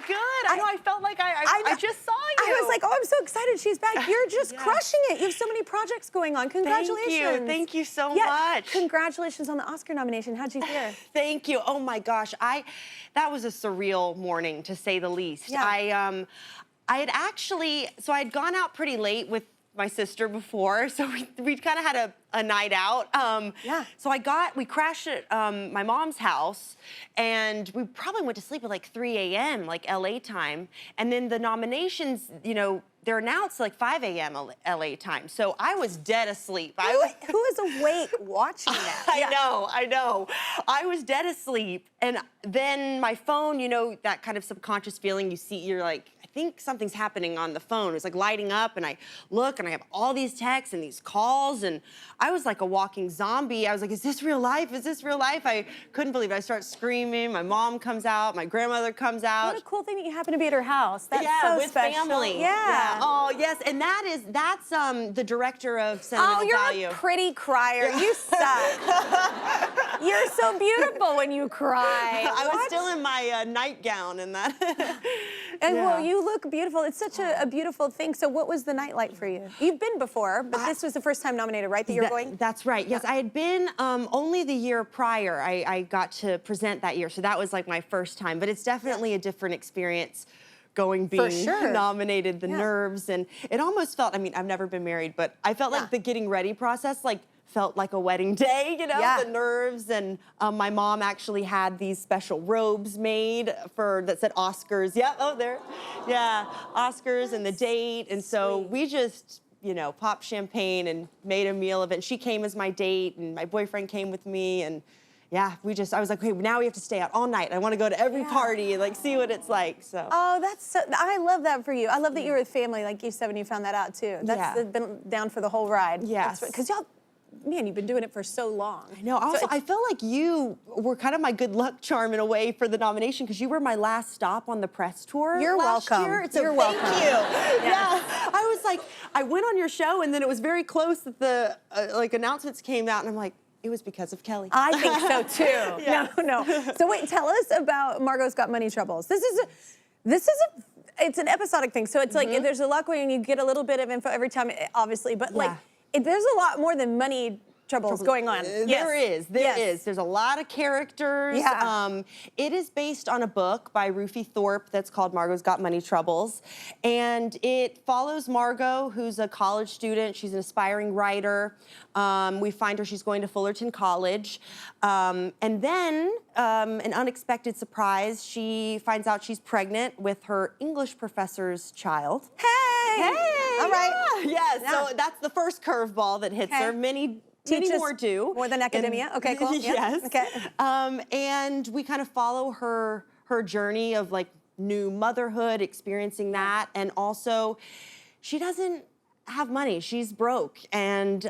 good. I know. I felt like I just saw you. I was like, oh, I'm so excited she's back. You're just crushing it. You have so many projects going on. Congratulations. Thank you so much. Congratulations on the Oscar nomination. How'd you feel? Thank you. Oh my gosh, that was a surreal morning to say the least. Yeah. I had actually, so I'd gone out pretty late with my sister before, so we kind of had a night out. So we crashed at my mom's house, and we probably went to sleep at like 3 a.m., like LA time. And then the nominations, you know, they're announced like 5 a.m. LA time. So I was dead asleep. Who is awake watching that? I know. I was dead asleep. And then my phone, you know, that kind of subconscious feeling you're like, I think something's happening on the phone. It was like lighting up, and I look and I have all these texts and these calls, and I was like a walking zombie. I was like, is this real life? Is this real life? I couldn't believe it. I start screaming. My mom comes out. My grandmother comes out. What a cool thing that you happen to be at her house. That's so with special. family. Yeah. Oh, yes. And that's the director of Sentimental Value. Oh, you're a pretty crier. You suck. You're so beautiful when you cry. I was still in my nightgown and that. And well, you look beautiful. It's such a beautiful thing. So what was the night like for you? You've been before, but this was the first time nominated, right, that you're going? That's right. Yes, I had been only the year prior. I got to present that year, so that was like my first time. But it's definitely a different experience being nominated, the nerves, and it almost felt, I mean, I've never been married, but I felt like the getting ready process, like, felt like a wedding day, you know, the nerves. And my mom actually had these special robes made that said Oscars. Oscars and the date. And so we just, you know, popped champagne and made a meal of it. And she came as my date, and my boyfriend came with me, and I was like, okay, now we have to stay out all night. I want to go to every party and like see what it's like. So. Oh, I love that for you. I love that you're with family, like you said when you found that out too. That's been down for the whole ride. Yes. Because y'all, man, you've been doing it for so long. I know. Also, I feel like you were kind of my good luck charm in a way for the nomination, because you were my last stop on the press tour. You're welcome. You're welcome. Thank you. Yeah. I was like, I went on your show, and then it was very close that the like announcements came out, and I'm like, it was because of Kelly. I think so too. No. So wait, tell us about Margo's Got Money Troubles. It's an episodic thing. So it's like there's a lot going on. You get a little bit of info every time, obviously, but like there's a lot more than money troubles going on. There is. There's a lot of characters. It is based on a book by Ruthie Thorpe that's called Margo's Got Money Troubles. And it follows Margo, who's a college student. She's an aspiring writer. We find her, she's going to Fullerton College. And then, an unexpected surprise, she finds out she's pregnant with her English professor's child. Hey! All right. So that's the first curveball that hits her. Many more do. More than academia? Okay, cool. Yes. Okay. And we kind of follow her journey of like new motherhood, experiencing that, and also she doesn't have money. She's broke, and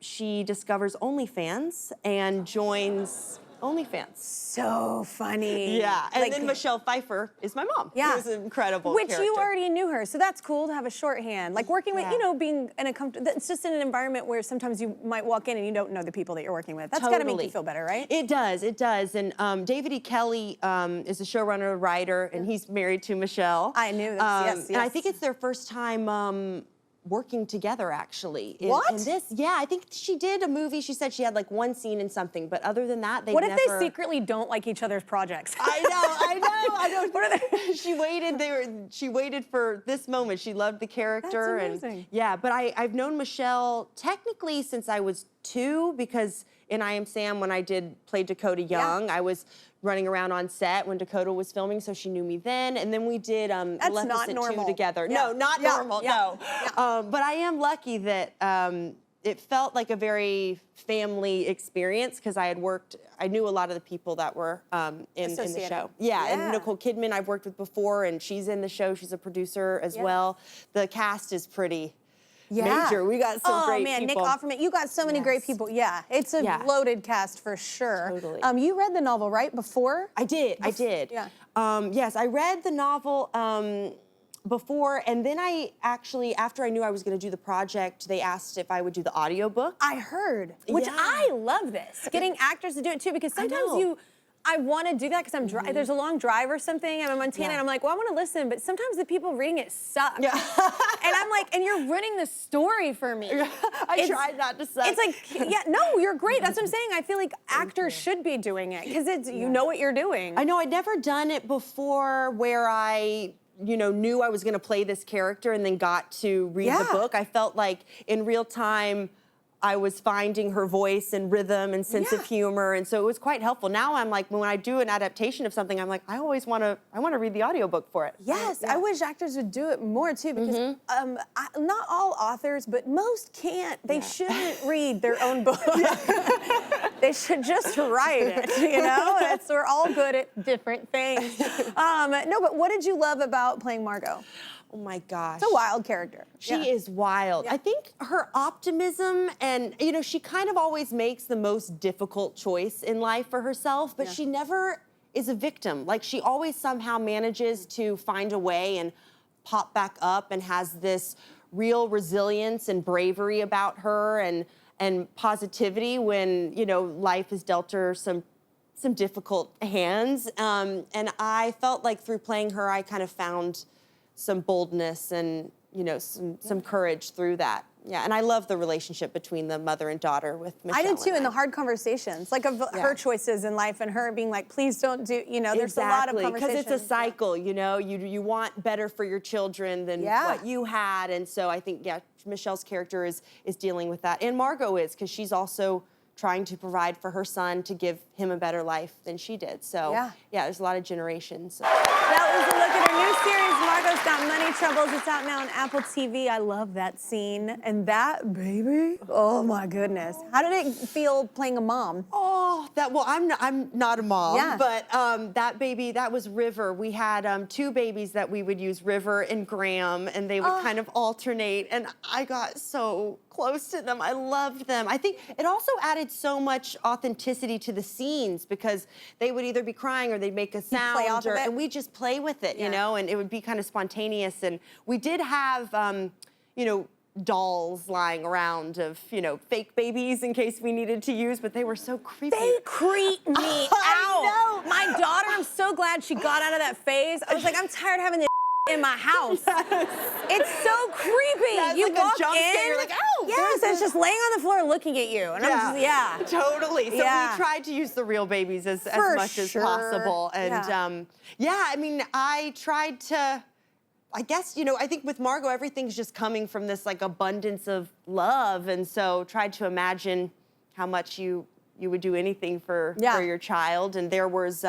she discovers OnlyFans and joins OnlyFans. So funny. Yeah, and then Michelle Pfeiffer is my mom. Yeah. Who's an incredible Which character. you already knew her, so that's cool to have a shorthand. Like working with, you know, being in a it's just in an environment where sometimes you might walk in and you don't know the people that you're working with. That's gotta make you feel better, right? It does. And David E. Kelly is a showrunner, writer, and he's married to Michelle. I knew that, yes. And I think it's their first time working together, actually. What? In this, I think she did a movie. She said she had like one scene in something, but other than that, they What if they secretly don't like each other's projects? I know. What are they? She waited for this moment. She loved the character. That's amazing. And but I've known Michelle technically since I was 2, because in I Am Sam, when I played Dakota Young, I was running around on set when Dakota was filming, so she knew me then. And then we did Maleficent 2 together. No, not normal, no. But I am lucky that it felt like a very family experience, because I knew a lot of the people that were in the show. And Nicole Kidman I've worked with before, and she's in the show. She's a producer as well. The cast is pretty major. We got some great people. Nick Offerman. You got so many great people. Yeah, it's a loaded cast for sure. Totally. You read the novel, right, before? I did. Yeah. Yes, I read the novel before, and then after I knew I was going to do the project, they asked if I would do the audiobook. I heard, which I love this. Getting actors to do it too, because sometimes I want to do that because there's a long drive or something. I'm in Montana and I'm like, well, I want to listen, but sometimes the people reading it suck. Yeah. And I'm like, and you're ruining the story for me. I tried not to suck. It's like, yeah, no, you're great. That's what I'm saying. I feel like actors should be doing it because you know what you're doing. I know I'd never done it before where I knew I was going to play this character and then got to read the book. I felt like in real time, I was finding her voice and rhythm and sense of humor, and so it was quite helpful. Now I'm like, when I do an adaptation of something, I'm like, I want to read the audiobook for it. Yes, I wish actors would do it more too, because not all authors, but most can't. They shouldn't read their own book. They should just write it, you know? We're all good at different things. No, but what did you love about playing Margo? Oh my gosh. It's a wild character. She is wild. I think her optimism and, she kind of always makes the most difficult choice in life for herself, but she never is a victim. Like, she always somehow manages to find a way and pop back up and has this real resilience and bravery about her and positivity when, life has dealt her some difficult hands. And I felt like through playing her, I kind of found some boldness and some courage through that. Yeah, and I love the relationship between the mother and daughter with Michelle. I did too, in the hard conversations, like of her choices in life and her being like, please don't do, there's a lot of conversations. Because it's a cycle, you want better for your children than what you had, and so I think, Michelle's character is dealing with that, and Margo is, because she's also trying to provide for her son to give him a better life than she did. So, there's a lot of generations. That was a look at her new series, Margo's Got Money Troubles. It's out now on Apple TV. I love that scene. And that baby, oh my goodness. How did it feel playing a mom? Oh, I'm not a mom, but that baby, that was River. We had 2 babies that we would use, River and Graham, and they would kind of alternate, and I got so close to them. I loved them. I think it also added so much authenticity to the scenes because they would either be crying or they'd make a sound, and we just play with it, and it would be kind of spontaneous. And we did have, dolls lying around of, fake babies in case we needed to use, but they were so creepy. They creep me out. I know. My daughter, I'm so glad she got out of that phase. I was like, I'm tired of having this in my house. It's so creepy. Yeah, you like walk a jump in, scare. You're like, oh, yes, it's just laying on the floor looking at you. And I'm just, totally. So we tried to use the real babies as much as possible. And I mean, I tried to, I guess, I think with Margo, everything's just coming from this like abundance of love. And so tried to imagine how much you would do anything for your child. And there was,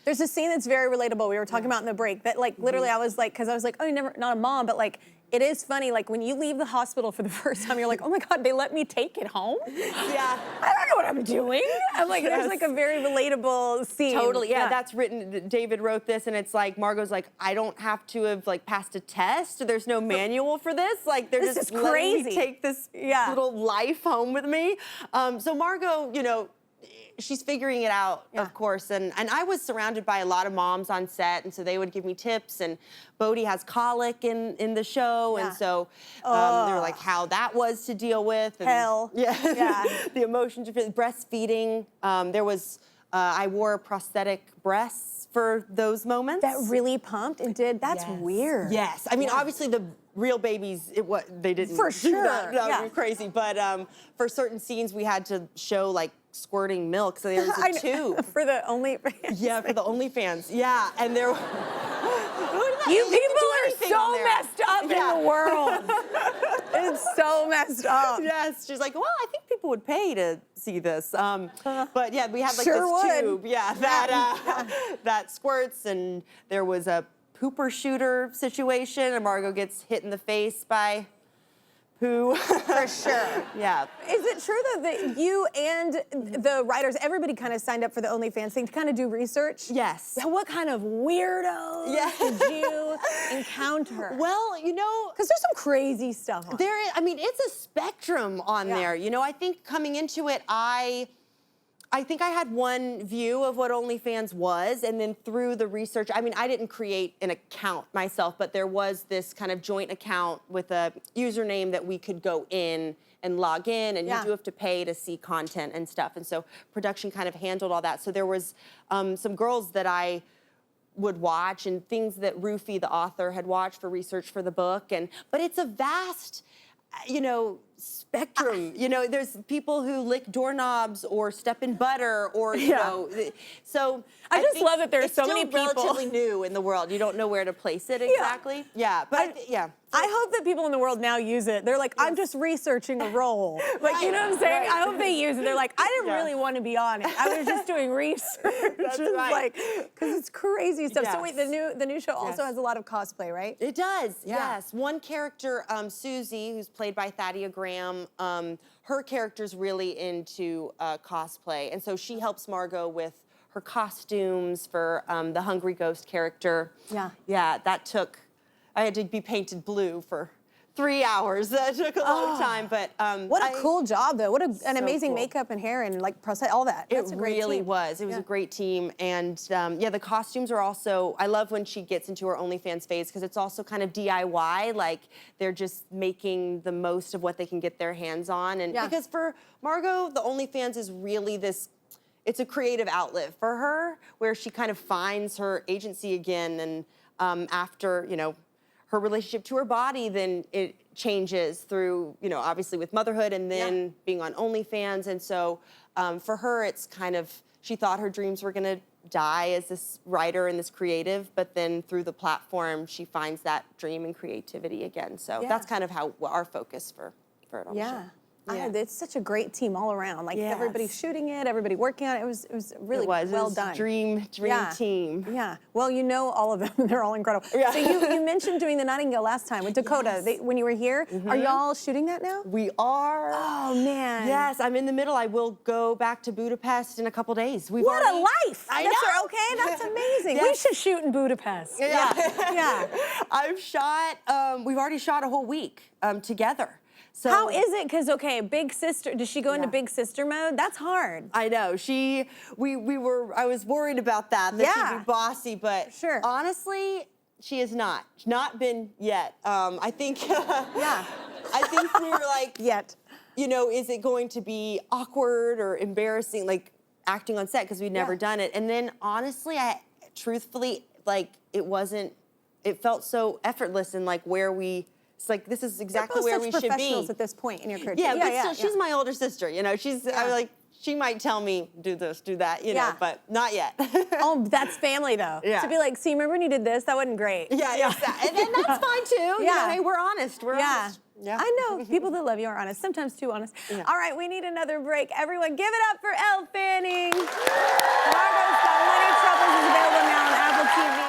there's a scene that's very relatable. We were talking about in the break that like literally I was like, because I was like, oh, you're never, not a mom, but like, it is funny, like when you leave the hospital for the first time, you're like, oh my God, they let me take it home? Yeah. I don't know what I'm doing. I'm like, there's like a very relatable scene. Totally, that's written, David wrote this, and it's like, Margo's like, I don't have to have like passed a test, there's no manual for this, like they're just letting me take this little life home with me. So Margo, she's figuring it out, of course, and I was surrounded by a lot of moms on set, and so they would give me tips, and Bodhi has colic in the show, and so they were like how that was to deal with. And, the emotions of breastfeeding. There was, I wore prosthetic breasts for those moments. That really pumped and did, that's weird. Yes, I mean, obviously the real babies, they didn't for do sure. That would be crazy, but for certain scenes we had to show like squirting milk, so there was a tube. For the OnlyFans. Yeah, for the OnlyFans. Yeah, and there. You people are so messed up in the world. It's so messed up. Yes, she's like, well, I think people would pay to see this. But yeah, we had like this tube. Yeah, that squirts, and there was a pooper shooter situation, and Margo gets hit in the face by poo. For sure. Yeah. Is it true though that you and the writers, everybody kind of signed up for the OnlyFans thing to kind of do research? Yes. What kind of weirdos did you encounter? Well, because there's some crazy stuff on there. I mean, it's a spectrum on there. I think coming into it, I I think I had one view of what OnlyFans was, and then through the research, I mean, I didn't create an account myself, but there was this kind of joint account with a username that we could go in and log in, and you do have to pay to see content and stuff. And so production kind of handled all that. So there was some girls that I would watch and things that Rufy, the author, had watched for research for the book. But it's a vast, you know, spectrum. You know, there's people who lick doorknobs or step in butter or, you know, so I just love that there's so many people. It's still relatively new in the world. You don't know where to place it exactly. Yeah, but I hope that people in the world now use it. They're like, I'm just researching a role. Like, you know what I'm saying? I hope they use it. They're like, I didn't really want to be on it. I was just doing research. That's right. Like, because it's crazy stuff. So wait, the new show also has a lot of cosplay, right? It does, yes. One character, Susie, who's played by Thadia Graham, her character's really into cosplay. And so she helps Margo with her costumes for the Hungry Ghost character. Yeah. Yeah, that took, I had to be painted blue for 3 hours. That took a long time, but what a cool job, though. What an amazing makeup and hair and like prosthetic, all that. That's a great team. It really was. It was a great team, and yeah, the costumes are also. I love when she gets into her OnlyFans phase because it's also kind of DIY. Like they're just making the most of what they can get their hands on, and because for Margo, the OnlyFans is really this. It's a creative outlet for her where she kind of finds her agency again, and after her relationship to her body, then it changes through, obviously with motherhood and then being on OnlyFans. And so for her, it's kind of, she thought her dreams were gonna die as this writer and this creative, but then through the platform, she finds that dream and creativity again. So that's kind of how our focus for it all. Yeah. It's such a great team all around. Like everybody shooting it, everybody working on it. It was really well done. Dream team. Yeah. Well, you know all of them. They're all incredible. Yeah. So you mentioned doing the Nightingale last time with Dakota when you were here. Are y'all shooting that now? We are. Oh man. Yes, I'm in the middle. I will go back to Budapest in a couple days. What a life! I know. Okay, that's amazing. We should shoot in Budapest. Yeah. I've shot. We've already shot a whole week together. So, how is it? Because big sister. Does she go into big sister mode? That's hard. I know. I was worried about that she'd be bossy, but honestly, she is not. She's not been yet. I think. I think we were like. Yet. Is it going to be awkward or embarrassing, like acting on set because we'd never done it? And then honestly, truthfully, like it wasn't. It felt so effortless and like where we. It's like this is exactly where we should be. Professionals at this point in your career. Yeah, but still, she's my older sister. She's I'm like she might tell me do this, do that. But not yet. Oh, that's family though. Yeah. To be like, see, remember when you did this? That wasn't great. Yeah. And that's fine too. Hey, we're honest. We're honest. Yeah. I know people that love you are honest. Sometimes too honest. Yeah. All right, we need another break. Everyone, give it up for Elle Fanning. Margo's Got Money Troubles is available now on Apple TV.